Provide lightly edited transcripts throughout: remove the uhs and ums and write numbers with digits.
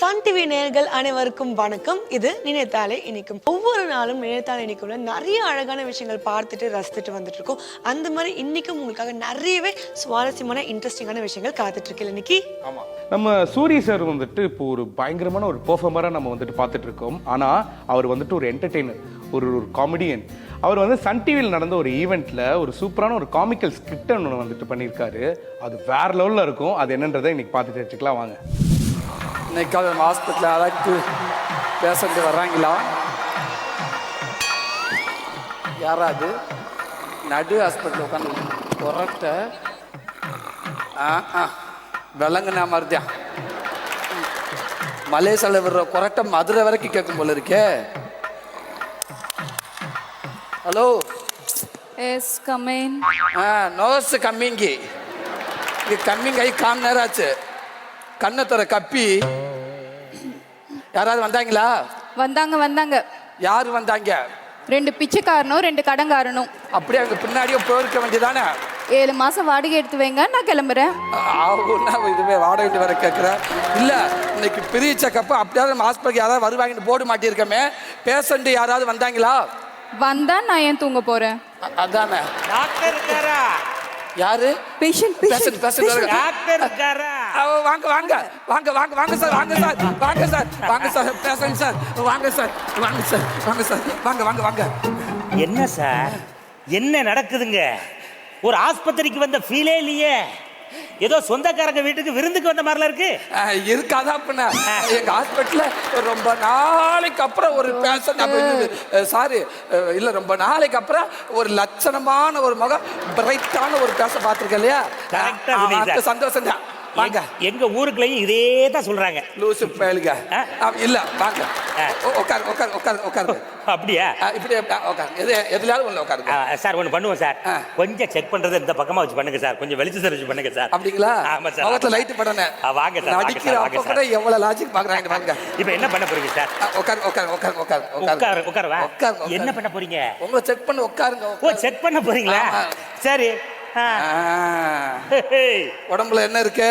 Sun TV நேயர்கள் அனைவருக்கும் வணக்கம். இது நினைத்தாலே இனிக்கும். ஒவ்வொரு நாளும் நினைத்தாலே இனிக்கும்ல நிறைய அழகான விஷயங்கள் பார்த்துட்டு ரசித்துட்டு வந்துட்டு இருக்கோம். அந்த மாதிரி இன்னைக்கும் உங்களுக்காக நிறையவே சுவாரஸ்யமான இன்ட்ரெஸ்டிங்கான விஷயங்கள் காத்துட்டு இருக்கு. இன்னைக்கு ஆமா, நம்ம சூரிய சார் வந்துட்டு இப்போ ஒரு பயங்கரமான ஒரு பெர்ஃபார்மரா நம்ம வந்துட்டு பார்த்துட்டு இருக்கோம். ஆனா அவர் வந்துட்டு ஒரு என்டர்டெய்னர், ஒரு காமெடியன். அவர் வந்து சன் டிவியில் நடந்த ஒரு ஈவெண்ட்ல ஒரு சூப்பரான ஒரு காமிக்கல் ஸ்கிரிப்ட் ஒன்று வந்துட்டு பண்ணியிருக்காரு. அது வேற லெவலில் இருக்கும். அது என்னன்றதை இன்னைக்கு பார்த்துட்டு வச்சுக்கலாம் வாங்க. இன்னைக்காவது நம்ம ஹாஸ்பிட்டலில் அழைத்து பேஷண்ட் வர்றாங்களா? யாராவது நடு ஹாஸ்பிட்டலில் உட்காந்து கொரட்டை விளங்குனா மாதிரிதான் மலேசியாவில் விடுற கொரட்டை மதுரை வரைக்கும் கேட்கும் போல இருக்கே. Hello, yes coming. நோஸ் கம்மிங்கி இங்கே கம்மிங் ஆகி காம் நேரம் ஆச்சு. கண்ணை தர கப்பி யாராவது வந்தாங்களா? வந்தாங்க. யாரு வந்தாங்க? 2 பிச்சைக்காரனும் 2 கடங்காரனும். அப்படியே அங்கே பின்னாடியே போயிருக்க வேண்டியதானே. 7 மாசம் வாடகை எடுத்து வைங்க, நான் கிளம்புறேன். ஆகுன்னா இதுவே வாடகை வர கேட்குறேன். இல்லை, இன்னைக்கு பெரிய செக்கப்பு. அப்படியாவது நம்ம ஹாஸ்பிட்டலுக்கு யாராவது வருவாங்கன்னு போர்டு மாட்டியிருக்கமே. பேஷண்ட் யாராவது வந்தாங்களா? வந்தா நான் ஏன் தூங்க போறேன்? அதானே. டாக்டர் இருக்காரா? யாரு? பேஷண்ட் டாக்டர் இருக்காரா? வாங்க வாங்க வாங்க வாங்க வாங்க சார், வாங்க சார், வாங்க சார், வாங்க சார், பேஷண்ட் சார், வாங்க சார், வாங்க சார், வாங்க சார், வாங்க வாங்க வாங்க. என்ன சார், என்ன நடக்குதுங்க? ஒரு ஆஸ்பத்திரிக்கு வந்த ஃபீலே இல்லையே. ஏதோ சொந்தக்காரங்க வீட்டுக்கு விருந்துக்கு வந்த மாதிரிலாம் இருக்கு. இருக்காதா? அப்படின்னா எங்க ஹாஸ்பிட்டல்ல ரொம்ப நாளைக்கு அப்புறம் ஒரு பேஷண்ட், சாரி இல்ல, ரொம்ப நாளைக்கு அப்புறம் ஒரு லட்சணமான ஒரு முகம், பிரைட்டான ஒரு பேஷண்ட் பார்த்திருக்கேன் இல்லையா? சந்தோஷம் தான். வாங்க. எங்க ஊருக்குள்ளயும் இதே தான் சொல்றாங்க. லூசு பயலுங்க. இல்ல, வாங்க உட்காரு உட்காரு உட்காரு உட்காரு. அப்படியா? இப்படி உட்காரு. எதுலாவது ஒண்ணு உட்காருங்க சார். ஒண்ணு பண்ணுவோம் சார், கொஞ்சம் செக் பண்றது இந்த பக்கமா வச்சு பண்ணுங்க சார். கொஞ்சம் வெளிச்சம் வச்சு பண்ணுங்க சார். அப்படிங்களா? ஆமா சார். முகத்துல லைட் படனே. வாங்க சார். அடிக்கிற அப்ப கூட எவ்வளவு லாஜிக் பாக்குறாங்க. வாங்க. இப்போ என்ன பண்ண போறீங்க சார்? உட்காரு உட்காரு உட்காரு உட்காரு உட்காரு உட்காருவா. உட்காரு. என்ன பண்ண போறீங்க? உங்களை செக் பண்ண உட்காருங்க. ஓ, செக் பண்ண போறீங்களா? சரி. உடம்புல என்ன இருக்கு?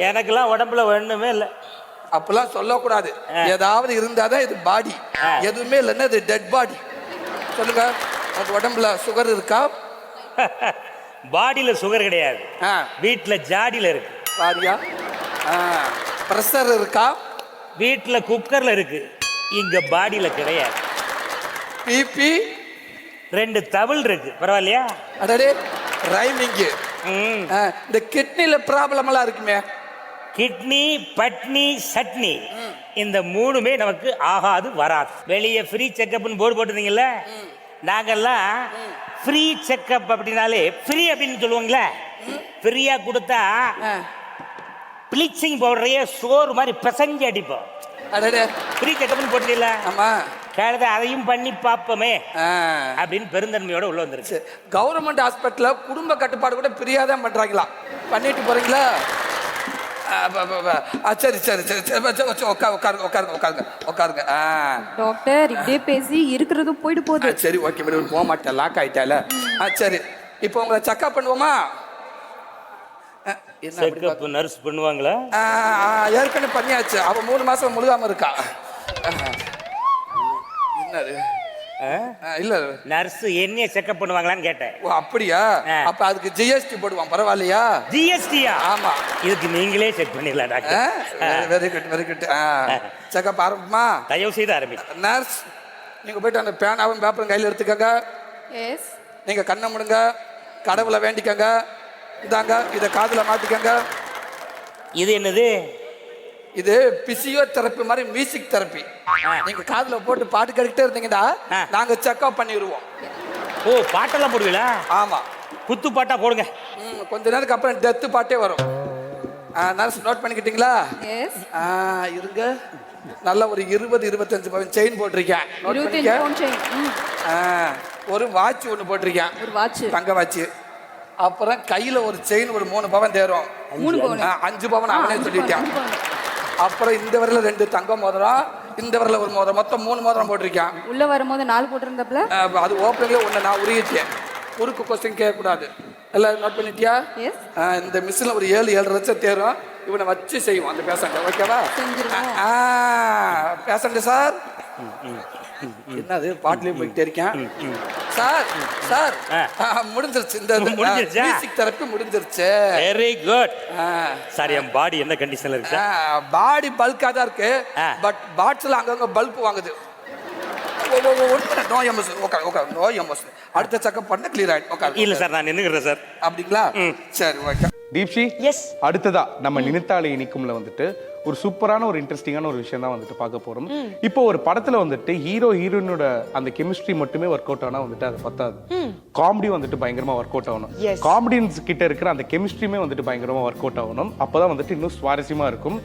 எனக்கெல்லாம் உடம்புல ஒண்ணுமே இல்லை. அப்பெல்லாம் சொல்லக்கூடாது. ஏதாவது இருந்தாதான் இது பாடி, எதுவுமே இல்லைன்னா இது டெட் பாடி. சொல்லுங்க, உங்க உடம்புல சுகர் இருக்கா? பாடியில சுகர் கிடையாது, வீட்டுல ஜாடியில இருக்கு. பாரியா? பிரஷர் இருக்கா? வீட்டுல குக்கர்ல இருக்கு, இங்க பாடியில கிடையாது. பிபி? 2 தவில் இருக்கு. பரவாயில்லையா? அடடே, ரைமிங். இந்த கிட்னில ப்ராப்ளம் எல்லாம் இருக்குமே. கிட்னி, பட்னி, சட்னி, இந்த 3மே நமக்கு ஆகாது, வராது. வெளியே ஃப்ரீ செக்அப்னு போர்டு போட்டுருந்தீங்கல்ல, நாங்கெல்லாம் ஃப்ரீ செக்அப் அப்படின்னாலே ஃப்ரீ அப்படின்னு சொல்லுவாங்களே. ஃப்ரீயா கொடுத்தா ப்ளீச்சிங் பவுடரையே சோறு மாதிரி பிசைஞ்சு அடிப்போம். அடடே, ஃப்ரீ செக்அப்னு போட்டுல. ஆமா, கேளத அதையும் பண்ணி பார்ப்போமே அப்படின்னு பெருந்தன்மையோட உள்ள வந்துருச்சு. கவர்மெண்ட் ஹாஸ்பிட்டல்ல குடும்ப கட்டுப்பாடு கூட பிரியாதான் பண்றாங்களா? பண்ணிட்டு போறீங்களா? சரி சரி சரி சரி, உட்காருங்க உட்காருங்க உட்காருங்க உட்காருங்க. டாக்டர் இப்படியே பேசி இருக்கிறதும் போயிட்டு போகுது. சரி, ஓகே மேடம், போக மாட்டேன், லாக் ஆயிட்டால. சரி, இப்போ உங்களை செக்அப் பண்ணுவோமா? செக்அப் நர்ஸ் பண்ணுவாங்களா? ஏற்கனவே பண்ணியாச்சு. அவ 3 மாசம் முழுகாம இருக்கா. என்னது? இல்ல, நர்ஸ் என்னைய செக்அப் பண்ணுவாங்களான்னு கேட்டேன். ஓ, அப்படியா? அப்ப அதுக்கு ஜிஎஸ்டி போடுவான். பரவாயில்லையா? ஜிஎஸ்டியா? ஆமா. இதுக்கு நீங்களே செக் பண்ணிடலாம் doctor. Very good very good. Checkup ஆரம்பிமா? தயவு செய்து ஆரம்பி. நர்ஸ், நீங்க போயிட்டு அந்த பேனாவும் பேப்பரும் கையில் எடுத்துக்கங்க. எஸ். நீங்க கண்ணை முடுங்க, கடவுளை வேண்டிக்கங்க. இதாங்க, இதை காதுல மாட்டிக்கங்க. இது என்னது? இது பிசியோதெரப்பி மாதிரி மியூசிக் தெரப்பி. நீங்க காதுல போட்டு பாட்டு கேட்டுட்டே இருந்தீங்கன்னா நாங்க செக்அப் பண்ணிடுவோம். ஓ, பாட்டெல்லாம் போடுவீங்களா? ஆமா, குத்து பாட்டா போடுங்க. கொஞ்ச நேரத்துக்கு அப்புறம் டெத்து பாட்டே வரும். நர்ஸ் நோட் பண்ணிக்கிட்டீங்களா? எஸ். இருங்க, நல்ல ஒரு 20-25 பவுன் செயின் போட்டிருக்கேன். நோட் பண்ணிக்க. ஒரு வாட்ச் ஒன்று போட்டிருக்கேன், ஒரு வாட்ச், தங்க வாட்ச். அப்புறம் கையில ஒரு செயின் ஒரு 3 பவன் தேரும். 5 பவன் அவனே சொல்லிட்டேன். அப்புறம் இந்த வரல 2 தங்க மோதிரம், இந்த வரல ஒரு மோதிரம், மொத்தம் 3 மோதிரம் போட்டிருக்கேன். உள்ள வரும்போது 4 போட்டிருந்தப்பல அது ஓப்பனிங்ல ஒன்று நான் உருகிட்டேன். குறுக்கு கொஸ்டின் கேட்கக்கூடாது. எல்லாம் நோட் பண்ணிட்டியா? Yes. இந்த மிஸ்ஸில் ஒரு 7-7.5 லட்சம் தேரும். இவனை வச்சு செய்வோம் அந்த பேஷண்ட். ஓகேவா? பேஷண்ட் சார், என்னது பாட்டிலையும் போயிட்டே இருக்கேன் சார். சார் முடிஞ்சிருச்சு, இந்த முடிஞ்சிருச்சா? மியூசிக் தெரப்பி முடிஞ்சிருச்சு. Very good sir. என் பாடி என்ன கண்டிஷன்ல இருக்கு? பாடி பல்கா தான் இருக்கு, பட் பாட்ஸ்ல அங்கங்க பல்ப் வாங்குது. No emotion. No emotion. அடுத்த செக்அப் பண்ண கிளியர் ஆயிடும். இல்ல சார், நான் நின்னுக்கிறேன் சார். அப்படிங்களா? சரி, ஓகே. தீப்ஷி, எஸ், அடுத்ததா நம்ம நினைத்தாலே இனிக்கும்ல வந்துட்டு ஒரு சூப்பரான ஒரு இன்ட்ரெஸ்டிங்கான ஒரு விஷயம் தான் வந்துட்டு பார்க்க போறோம். இப்போ ஒரு படத்துல வந்துட்டு ஹீரோ ஹீரோயினோட அந்த கெமிஸ்ட்ரி மட்டுமே ஒர்க் அவுட் ஆனா வந்துட்டு அது பத்தாது. காமெடி வந்துட்டு பயங்கரமா ஒர்க் அவுட் ஆகணும். Yes. காமெடியன்ஸ் கிட்ட இருக்கிற அந்த கெமிஸ்ட்ரியுமே வந்துட்டு பயங்கரமா ஒர்க் அவுட் ஆகணும். அப்பதான் வந்துட்டு இன்னும் சுவாரஸ்யமா இருக்கும்.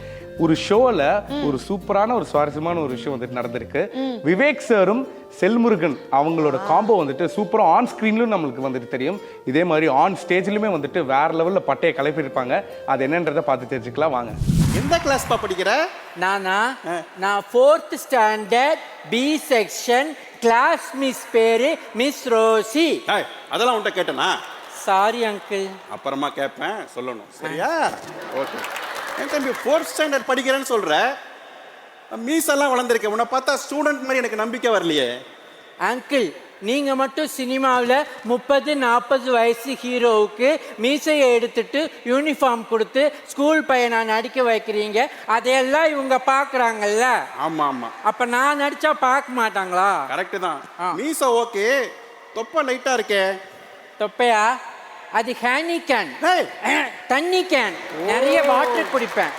ஒரு ஷோல ஒரு சூப்பரான ஒரு சுவாரஸ்யமான ஒரு விஷயம் வந்துட்டு நடந்திருக்கு. விவேக் சாரும் செல்முருகன் அவங்களோட காம்போ வந்துட்டு சூப்பரா ஆன் ஸ்கிரீன்லயும் நம்மளுக்கு வந்துட்டு தெரியும். இதே மாதிரி ஆன் ஸ்டேஜ்லயுமே வந்துட்டு வேற லெவல்ல பட்டையை கிளப்பியிருப்பாங்க. அது என்னன்றதை பார்த்து தெரிஞ்சுக்கலாம் வாங்க. எந்த கிளாஸ்ப்பா படிக்கிற? நான் 4th standard B section. Class miss பேரு மிஸ் ரோசி. ஏய், அதெல்லாம் உன்கிட்ட கேட்டனா? Sorry uncle. அப்புறமா கேட்பேன், சொல்லணும். சரியா? ஓகே. என் தம்பி 4th ஸ்டாண்டர்ட் படிக்கிறேன்னு சொல்ற, மீசெல்லாம் வளர்ந்துருக்க. உன்னை பார்த்தா ஸ்டூடெண்ட் மாதிரி எனக்கு நம்பிக்கை வரலையே. அங்கிள், நீங்க மட்டும் சினிமாவில் 30-40 வயசு ஹீரோவுக்கு மீசையை எடுத்துட்டு யூனிஃபார்ம் கொடுத்து ஸ்கூல் பையனை நடிக்க வைக்கிறீங்க. அதையெல்லாம் இவங்க பார்க்குறாங்கல்ல. ஆமா ஆமா, அப்ப நான் நடிச்சா பார்க்க மாட்டாங்களா? கரெக்டு தான். மீசை ஓகே, தொப்பை லைட்டா இருக்கே. தொப்பையா? அது ஹேனி கேன், ஏய், தண்ணி கேன். நிறைய வாட்டர் குடிப்பேன்.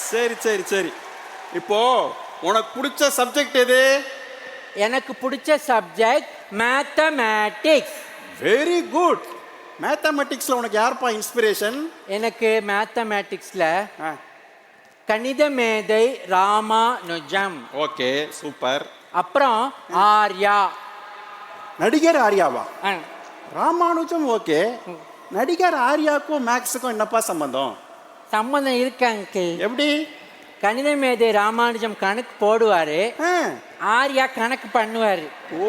சரி சரி சரி. இப்போ உனக்கு பிடிச்ச சப்ஜெக்ட் எது? எனக்கு பிடிச்ச சப்ஜெக்ட் மேத்தமேட்டிக்ஸ். Very good. மேத்தமெட்டிக்ஸ்ல உனக்கு யார்ப்பா இன்ஸ்பிரேஷன்? எனக்கு மேத்தமேட்டிக்ஸ்ல கணித மேதை ராமானுஜம். Okay, super. அப்புறம் ஆர்யா. நடிகர் ஆர்யாவா? ஆ, ராமானுஜம் ஓகே. நடிகர் ஆர்யாவுக்கும் மேக்ஸுக்கும் என்னப்பா சம்பந்தம்? சம்மந்தம் இருக்கு அங்கிள். எப்படி? கணித மேதை ராமானுஜம் கணக்கு போடுவாரு, ஆ, ஆர்யா கணக்கு பண்ணுவாரு. ஓ,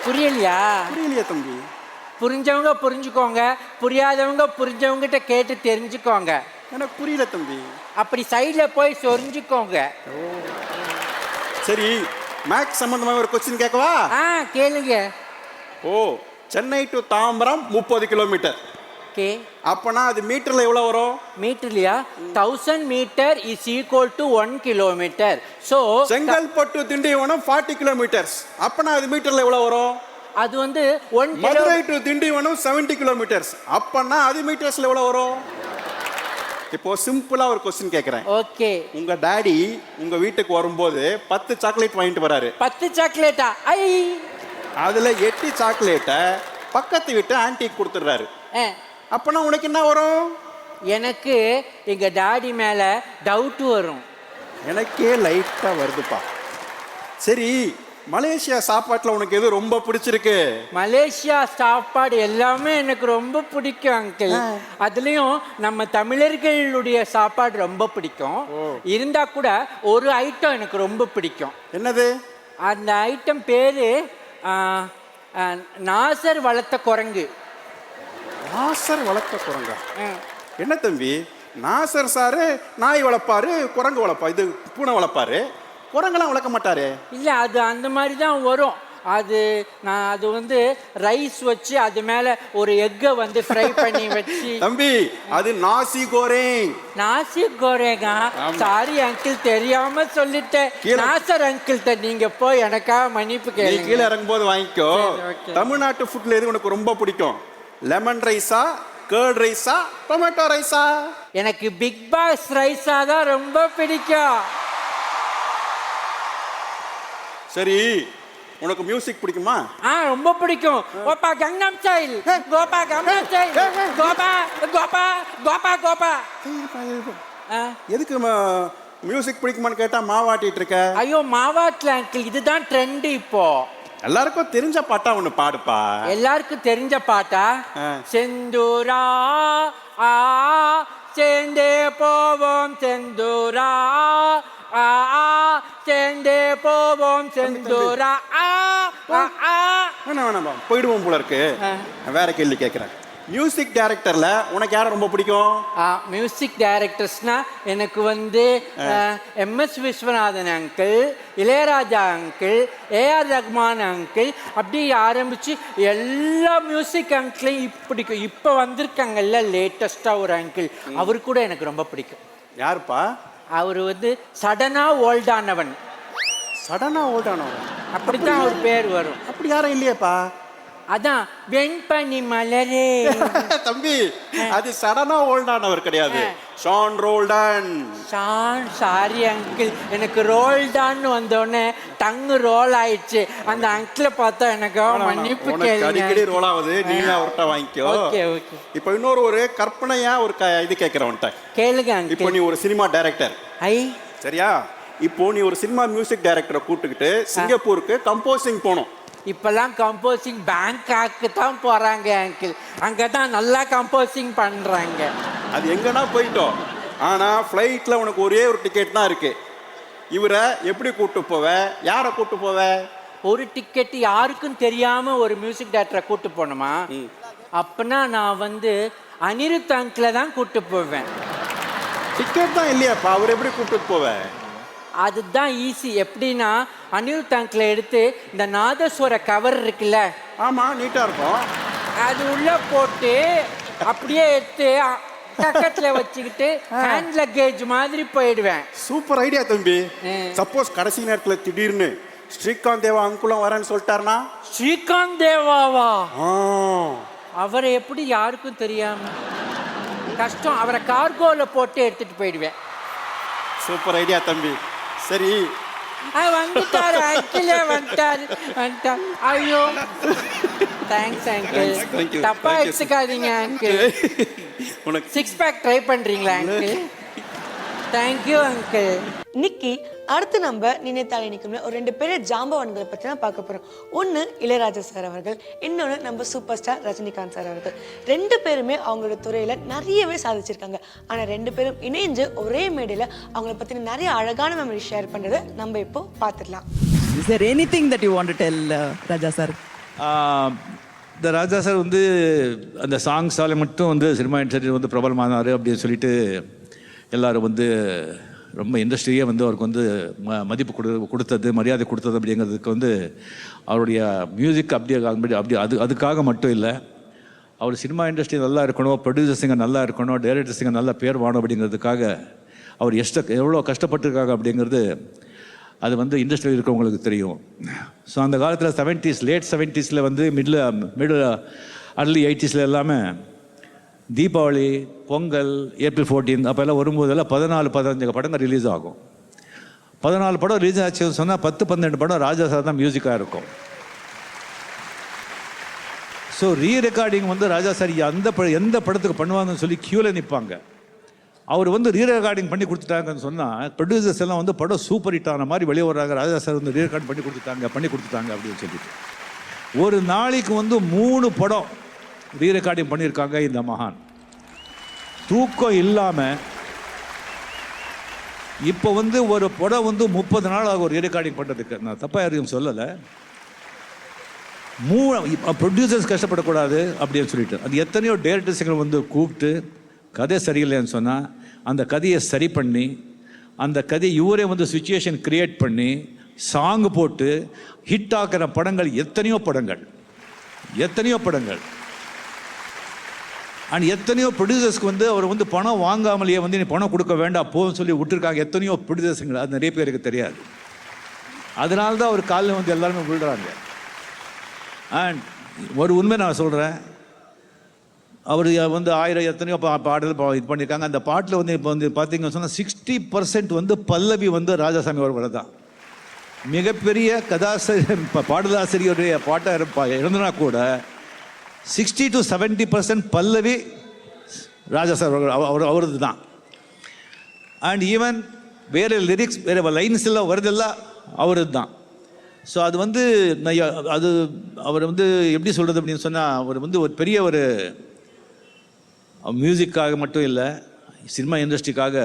புரியலையா? புரியலையே தம்பி. புரிஞ்சவங்க புரிஞ்சுக்கோங்க, புரியாதவங்க புரிஞ்சவங்கிட்ட கேட்டு தெரிஞ்சுக்கோங்க. எனக்கு புரியல தம்பி. அப்படி சைடில் போய் சொரிஞ்சுக்கோங்க. சரி, மேக்ஸ் சம்பந்தமாக ஒரு கொஸ்டின் கேட்கவா? கேளுங்க. ஓ, Chennai to Tambaram 30 kilometre. Okay. அப்பனா அது மீட்டர்ல எவ்வளவு வரும்? மீட்டர்லையா? 1000 metre is equal to 1 kilometre. So Chengalpattu Tindivanam 40 kilometres. அப்பனா அது மீட்டர்ல எவ்வளவு வரும்? அது வந்து 1 மதுரை டு திண்டிவனம் 70 கிலோமீட்டர்ஸ். அப்பனா அது மீட்டர்ஸ்ல எவ்வளவு வரும்? இப்போ சிம்பிளா ஒரு கொஸ்டின் கேக்குறேன். ஓகே. உங்க டாடி உங்க வீட்டுக்கு வரும்போது 10 சாக்லேட் வாங்கிட்டு வராரு. 10 சாக்லேட்டா? ஐ, அதுல 8 சாக்லேட்டை பக்கத்து வீட்டு ஆன்ட்டிக்கு கொடுத்துடுறாரு. ஆ. அப்பனா உனக்கு என்ன வரும்? எனக்கு எங்க டாடி மேல டவுட் வரும். எனக்கே லைட்டா வருதுப்பா. சரி, மலேசியா சாப்பாட்டுல உனக்கு எது ரொம்ப பிடிச்சிருக்கு? மலேசியா சாப்பாடு எல்லாமே எனக்கு ரொம்ப பிடிக்கும் அங்கிள். அதுலயும் நம்ம தமிழர்களுடைய சாப்பாடு ரொம்ப பிடிக்கும். இருந்தா கூட ஒரு ஐட்டம் எனக்கு ரொம்ப பிடிக்கும். என்னது? அந்த ஐட்டம் பேரு நாசர் வளர்த்த குரங்கு. நாசர் வளர்த்த குரங்கா? என்ன தம்பி, நாசர் சாரு நாய் வளர்ப்பாரு, குரங்கு வளர்ப்பா, இது பூனை வளர்ப்பாரு, குரங்கெல்லாம் வளர்க்க மாட்டாரு. இல்ல, அது அந்த மாதிரி தான் வரும். அது வந்து ரைஸ் வச்சு அது மேல ஒரு எக்கை வந்து ஃப்ரை பண்ணி வச்சு. தம்பி, அது நாசி கோரேங். நாசி கோரேங்கா? சாரி அங்கிள், தெரியாம சொல்லிட்டேன். நாசர் அங்கிள்கிட்ட நீங்க போய் எனக்காக மன்னிப்பு கேளுங்க. கீழே இறங்கும் போது வாங்கிக்கோ. சரி, okay. தமிழ்நாட்டு ஃபுட்ல எது உனக்கு ரொம்ப பிடிக்கும்? லெமன் ரைஸா, கர்ட் ரைஸா, டொமேட்டோ ரைஸா? எனக்கு பிக் பாஸ் ரைஸா தான் ரொம்ப பிடிக்கும். சரி, உனக்கு மியூசிக் பிடிக்குமா? ரொம்ப பிடிக்கும். Gopa கங்னம் style, Gopa கங்னம் style, Gopa Gopa Gopa Gopa. எதுக்கு மியூசிக் பிடிக்குமான்னு கேட்டா மாவாட்டிட்டு இருக்க? ஐயோ, மாவாட்ல அங்கிள், இதுதான் ட்ரெண்ட் இப்போ. எல்லாருக்கும் தெரிஞ்ச பாட்டா ஒண்ணு பாடுப்பா. எல்லாருக்கும் தெரிஞ்ச பாட்டா? செந்தூரா ஆ சேர்ந்தே போவோம் செந்தூரா ஆ சேர்ந்தே போவோம் செந்தூரா ஆ. வேணாம் வேணாம், போயிடுவோம் போல இருக்கு. வேற கேள்வி கேட்கிறேன். மியூசிக் டைரக்டர்ல உனக்கு யாரை ரொம்ப பிடிக்கும்? மியூசிக் டைரக்டர்ஸ்னா எனக்கு வந்து M S Viswanathan uncle, Ilaiyaraaja uncle, A R Rahman uncle, அப்படி ஆரம்பிச்சு எல்லா மியூசிக் அங்கிளையும் பிடிக்கும். இப்போ வந்திருக்காங்கல்ல லேட்டஸ்டாக ஒரு அங்கிள், அவரு கூட எனக்கு ரொம்ப பிடிக்கும். யாருப்பா? அவர் வந்து சடனா ஓல்டானவன். சடனா ஓல்டானவன் அப்படித்தான் அவர் பேர் வரும். அப்படி யாரும் இல்லையேப்பா. அதான் வெண்பனி மலரே. தம்பி, அது சடனா ஓல்டானவர் கிடையாது, ஷான் ரோல்டன். சாரி அங்கிள், எனக்கு ரோல்டான்னு வந்தோடனே டங்கு ரோல் ஆயிடுச்சு. அந்த அங்கிளை பார்த்தா எனக்கு மன்னிப்பு அடிக்கடி ரோல் ஆகுது, நீங்க அவர்கிட்ட வாங்கிக்கோ. Okay okay. இப்போ இன்னொரு கற்பனையா ஒரு இது கேட்கிறவன்ட்ட கேளுங்க அங்கிள். இப்போ நீ ஒரு சினிமா டைரக்டர், ஐ சரியா? இப்போ நீ ஒரு சினிமா மியூசிக் டைரக்டரை கூப்பிட்டுக்கிட்டு சிங்கப்பூருக்கு கம்போசிங் போகணும். இப்பெல்லாம் கம்போசிங் பேங்காக்கு தான் போறாங்க அங்கிள், அங்கே தான் நல்லா கம்போசிங் பண்றாங்க. அது எங்கன்னா போயிட்டோம், ஆனா ஃப்ளைட்ல உனக்கு ஒரே ஒரு டிக்கெட் தான் இருக்கு. இவரை எப்படி கூட்டு போவ? யாரை கூட்டு போவ? ஒரு டிக்கெட் யாருக்கும் தெரியாம ஒரு மியூசிக் டைரக்டரை கூட்டு போகணுமா? அப்பனா நான் வந்து அனிருத் அங்கிளை தான் கூட்டு போவேன். டிக்கெட் தான் இல்லையாப்பா, அவர் எப்படி கூப்பிட்டு போவ? அதுதான் ஈஸி. எப்படின்னா அனிருத் அங்கிளை எடுத்து இந்த நாதஸ்வர கவர் இருக்குல்ல, ஆமா, நீட்டா இருக்கும், அது உள்ள போட்டு அப்படியே எடுத்து பக்கத்துல வச்சுக்கிட்டு ஹேண்ட் லக்கேஜ் மாதிரி போயிடுவேன். சூப்பர் ஐடியா தம்பி. சப்போஸ் கடைசி நேரத்துல திடீர்னு ஸ்ரீகாந்த் தேவா அங்குலம் வரேன்னு சொல்லிட்டாருன்னா? ஸ்ரீகாந்த் தேவாவா? ஆ, அவரை எப்படி யாருக்கும் தெரியாம? கஷ்டம். அவரை கார்கோல போட்டு எடுத்துட்டு போயிடுவேன். சூப்பர் ஐடியா தம்பி. சரி, வந்துட்டாரு அங்கிளே, வந்துட்டாரு. ஐயோ, தேங்க்ஸ் அங்கிள். Thank you. தப்பா Thank you. எடுத்துக்காதீங்க அங்கிள். உனக்கு 6 பேக் ட்ரை பண்றீங்களா அங்கிள்? Thank you uncle. நிக்கி, அடுத்து நம்ம நினைத்தாலே நிற்கும் ஒரு 2 பேர் ஜாம்பவான்களை பற்றி தான் பார்க்க போகிறோம். ஒன்று இளையராஜா சார் அவர்கள், இன்னொன்று நம்ம சூப்பர் ஸ்டார் ரஜினிகாந்த் சார் அவர்கள். 2 பேருமே அவங்களோட துறையில் நிறையவே சாதிச்சிருக்காங்க. ஆனால் 2 பேரும் இணைஞ்சு ஒரே மேடையில் அவங்கள பற்றின நிறைய அழகான மெமரி ஷேர் பண்ணுறதை நம்ம இப்போ பார்த்துடலாம். Is there anything that you want to tell Raja sir? இந்த ராஜா சார் வந்து அந்த சாங்ஸால் மட்டும் வந்து சினிமா இண்டஸ்ட்ரி வந்து பிரபலமானார் அப்படின்னு சொல்லிட்டு எல்லாரும் வந்து ரொம்ப இண்டஸ்ட்ரியே வந்து அவருக்கு வந்து மதிப்பு கொடுத்தது, மரியாதை கொடுத்தது அப்படிங்கிறதுக்கு வந்து அவருடைய மியூசிக் அதுக்காக மட்டும் இல்லை, அவர் சினிமா இண்டஸ்ட்ரி நல்லா இருக்கணும், ப்ரொடியூசர்ஸுங்க நல்லா இருக்கணும், டைரக்டர்ஸுங்க நல்லா பேர் வாங்கணும் அப்படிங்கிறதுக்காக அவர் எவ்வளோ கஷ்டப்பட்டிருக்காங்க அப்படிங்கிறது அது வந்து இண்டஸ்ட்ரியில் இருக்கிறவங்களுக்கு தெரியும். ஸோ அந்த காலத்தில் 70s, லேட் 70s வந்து மிடில் அர்லி 80s எல்லாமே தீபாவளி, பொங்கல், ஏப்ரல் 14 அப்போல்லாம் வரும்போதெல்லாம் 14-15 படங்கள் ரிலீஸ் ஆகும். 14 படம் ரிலீஸ் ஆச்சுன்னு சொன்னால் 10-12 படம் ராஜா சார் தான் மியூசிக்காக இருக்கும். ஸோ ரீரெக்கார்டிங் வந்து ராஜா சார் எந்த படத்துக்கு பண்ணுவாங்கன்னு சொல்லி க்யூவில் நிற்பாங்க. அவர் வந்து ரீரெக்கார்டிங் பண்ணி கொடுத்துட்டாங்கன்னு சொன்னால் ப்ரொடியூசர்ஸ் எல்லாம் வந்து படம் சூப்பர் ஹிட் ஆன மாதிரி வெளியே வர்றாங்க, ராஜா சார் வந்து ரீரெக்கார்ட் பண்ணி கொடுத்துட்டாங்க அப்படின்னு சொல்லிட்டு. ஒரு நாளைக்கு வந்து 3 படம் ரீரெக்கார்டிங் பண்ணியிருக்காங்க இந்த மகான். தூக்கம் இல்லாமல் இப்போ வந்து ஒரு படம் வந்து 30 நாள் ஆகும் ரீரெக்கார்டிங் பண்ணுறதுக்கு. நான் தப்பாக யாரையும் சொல்லலை. ப்ரொடியூசர்ஸ் கஷ்டப்படக்கூடாது அப்படின்னு சொல்லிட்டு அது எத்தனையோ டைரக்டர்ஸுகள் வந்து கூப்பிட்டு கதை சரியில்லைன்னு சொன்னால் அந்த கதையை சரி பண்ணி அந்த கதையை இவரே வந்து சுச்சுவேஷன் கிரியேட் பண்ணி சாங் போட்டு ஹிட் ஆக்கிற படங்கள் எத்தனையோ படங்கள் அண்ட் எத்தனையோ ப்ரொடியூசர்ஸ்க்கு வந்து அவர் வந்து பணம் வாங்காமலேயே வந்து நீ பணம் கொடுக்க வேண்டாம் போன்னு சொல்லி விட்டுருக்காங்க எத்தனையோ ப்ரொடியூசர்ஸுங்க. அது நிறைய பேருக்கு தெரியாது. அதனால தான் அவர் காலில் வந்து எல்லாருமே விழுறாங்க. அண்ட் ஒரு உண்மை நான் சொல்கிறேன், அவர் வந்து 1000 எத்தனையோ பாடல் இது பண்ணியிருக்காங்க. அந்த பாட்டில் வந்து இப்போ வந்து பார்த்தீங்கன்னு சொன்னால் 60% வந்து பல்லவி வந்து ராஜாசாமி அவர் தான். மிகப்பெரிய கதாசிரியர் பாடலாசிரியருடைய பாட்டாக இருந்தனா கூட 60 to 70% பல்லவி ராஜா சார் அவரது தான். அண்ட் ஈவன் வேறு லிரிக்ஸ் வேறு லைன்ஸ் எல்லாம் வருதெல்லாம் அவரது தான். ஸோ அது வந்து அவர் வந்து எப்படி சொல்கிறது அப்படின்னு சொன்னால் அவர் வந்து ஒரு பெரிய ஒரு மியூசிக்காக மட்டும் இல்லை, சினிமா இண்டஸ்ட்ரிக்காக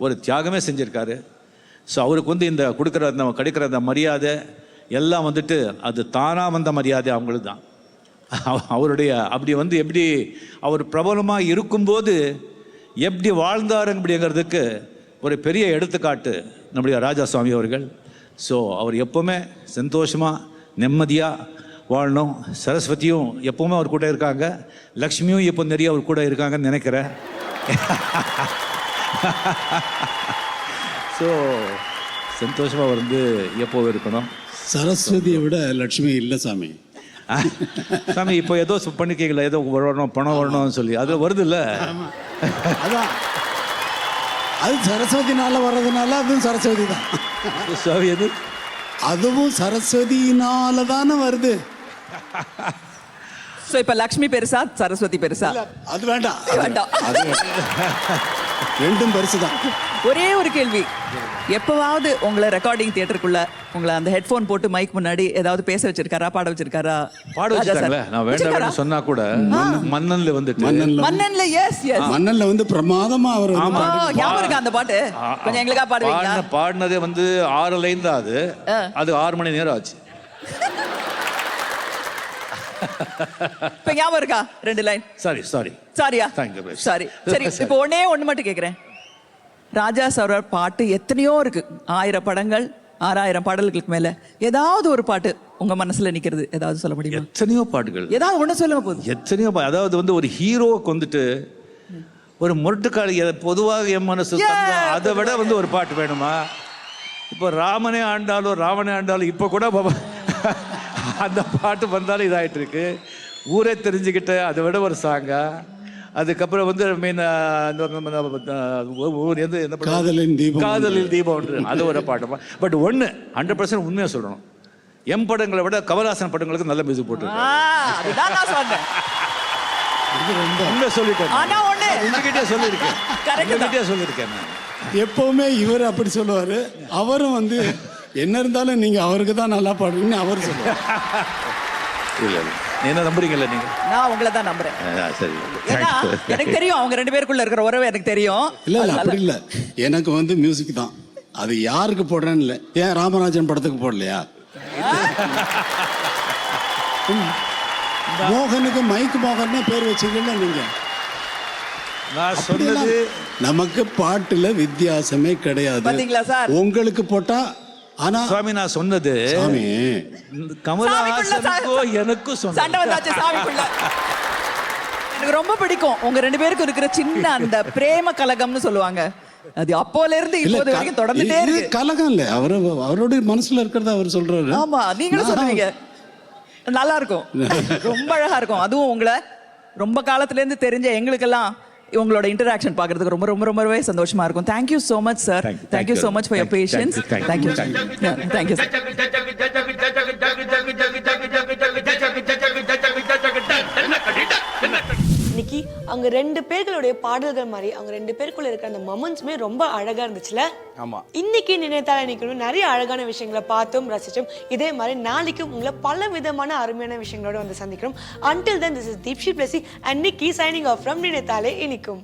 ஒரு தியாகமே செஞ்சுருக்காரு. ஸோ அவருக்கு வந்து இந்த கிடைக்கிற அந்த மரியாதை எல்லாம் வந்துட்டு அது தானாக வந்த மரியாதை அவங்களுக்கு தான். அவருடைய அப்படி வந்து எப்படி அவர் பிரபலமாக இருக்கும்போது எப்படி வாழ்ந்தார் அப்படிங்கிறதுக்கு ஒரு பெரிய எடுத்துக்காட்டு நம்முடைய ராஜாசாமி அவர்கள். ஸோ அவர் எப்போவுமே சந்தோஷமாக நிம்மதியாக வாழணும். சரஸ்வதியும் எப்போவுமே அவர் கூட இருக்காங்க. லக்ஷ்மியும் இப்போ நிறைய அவர் கூட இருக்காங்கன்னு நினைக்கிறேன். ஸோ சந்தோஷமாக வந்து எப்போவும் இருக்கணும். சரஸ்வதியை விட லட்சுமி இல்லை சாமி. சாமி இப்போ ஏதோ பண்ணிக்கல, ஏதோ வரணும் பணம் வரணும்னு சொல்லி அது வருது இல்லை. அதான் அது சரஸ்வதினால வர்றதுனால அதுவும் சரஸ்வதி தான். சாமி எது அதுவும் சரஸ்வதினால தானே வருது. ஸோ இப்போ லக்ஷ்மி பெருசா சரஸ்வதி பெருசா? அது வேண்டாம், வேண்டாம். அது ரெண்டும் பெருசு தான். ஒரே ஒரு கேள்வி, எப்பவாவது உங்களை ரெக்கார்டிங் தியேட்டருக்குள்ள உங்களை அந்த ஹெட்ஃபோன் போட்டு மைக் முன்னாடி ஏதாவது பேச வச்சிருக்காரா, பாட வச்சிருக்காரா? பாட வச்சிருக்காங்களே. நான் வேண்டாம் சொன்னா கூட மன்னன்ல வந்துட்டு மன்னன்ல எஸ் எஸ் மன்னன்ல வந்து பிரமாதமா அவர் ஞாபகம் இருக்கா அந்த பாட்டு? கொஞ்சம் எங்களுக்கா பாடுவீங்களா? பாடினதே வந்து 6 லைன் தான். அது 6 மணி நேரம் ஆச்சு. இப்ப ஞாபகம் இருக்கா 2 லைன்? சாரியா? சாரி. சரி, இப்போ ஒண்ணு மட்டும் கேக்குறேன். ராஜா சார் பாட்டு எத்தனையோ இருக்கு, 1000 படங்கள், 6000 பாடல்களுக்கு மேல. ஏதாவது ஒரு பாட்டு உங்க மனசுல நிக்கிறது ஏதாவது சொல்ல முடியுமா? எத்தனையோ பாட்டுகள், ஏதாவது ஒண்ணு சொல்லுங்க போதும். எத்தனையோ அதாவது வந்து ஒரு ஹீரோவுக்கு வந்துட்டு ஒரு முரட்டுக்காளி பொதுவாக என் மனசு அதை விட வந்து ஒரு பாட்டு வேணுமா? இப்போ ராமனே ஆண்டாலும் இப்போ கூட அந்த பாட்டு வந்தாலும் இதாயிட்டு இருக்கு. ஊரே தெரிஞ்சுக்கிட்ட அதை விட ஒரு சாங்கா. அதுக்கப்புறம் வந்து காதலில் தீபம் அது ஒரு பாட்டு. பட் 100% உண்மையாக சொல்லணும், எம் படங்களை விட கமல்ஹாசன் படங்களுக்கு நல்ல மியூசிக் போட்டு சொல்லியிருக்கேன். எப்பவுமே இவர் அப்படி சொல்லுவாரு. அவரும் வந்து என்ன இருந்தாலும் நீங்க அவருக்கு தான் நல்லா பாடுறீங்கன்னு அவர் சொல்லுவார். இல்ல என்ன நம்புறீங்கல்ல நீங்க? நான் உங்களை தான் நம்புறேன். சரி, எனக்கு தெரியும் அவங்க 2 பேருக்குள்ள இருக்கிற உறவு எனக்கு தெரியும். இல்ல அப்படி இல்ல, எனக்கு வந்து மியூசிக் தான். அது யாருக்கு போடுறேன்னு இல்லை. ஏன் ராமராஜன் படத்துக்கு போடலையா? மோகனுக்கு மைக் மோகன் பேர் வச்சுக்கல நீங்க. நான் சொன்னது நமக்கு பாட்டுல வித்தியாசமே கிடையாது. உங்களுக்கு போட்டா ஆனா சுவாமி நான் சொன்னது சாமி கமல்ஹாசனுக்கோ எனக்கும் சண்டை வந்தாச்சு சாமிக்குள்ள. எனக்கு ரொம்ப பிடிக்கும் உங்க 2 பேருக்கும் இருக்கிற சின்ன அந்த பிரேம கலகம்னு சொல்லுவாங்க. அது அப்போல இருந்து இப்போது வரைக்கும் தொடர்ந்துட்டே இருக்கு. கலகம் இல்ல, அவரோட மனசுல இருக்கிறத அவர் சொல்றாரு. ஆமா, நீங்களும் சொல்லுவீங்க. நல்லா இருக்கும், ரொம்ப அழகா இருக்கும். அதுவும் உங்களை ரொம்ப காலத்துல இருந்து தெரிஞ்ச எங்களுக்கெல்லாம் உங்களோட இன்டராக்ஷன் பார்க்கறதுக்கு ரொம்ப ரொம்ப ரொம்பவே சந்தோஷமா இருக்கும். Thank you so much sir. Thank you so much for your patience. Thank you. Thank you. இன்னைக்கு அவங்க 2 பேர்களுடைய பாடல்கள் மாதிரி அவங்க 2 பேருக்குள்ள இருக்கிற அந்த மொமெண்ட்ஸ்மே ரொம்ப அழகா இருந்துச்சுல. ஆமா, இன்னைக்கு நினைத்தாலே நிக்கணும் நிறைய அழகான விஷயங்களை பார்த்தோம், ரசிச்சோம். இதே மாதிரி நாளைக்கும் உங்களை பல விதமான அருமையான விஷயங்களோட வந்து சந்திக்கிறோம். Until then, this is Deepshi Plessy and Nikki signing off from நினைத்தாலே இனிக்கும்.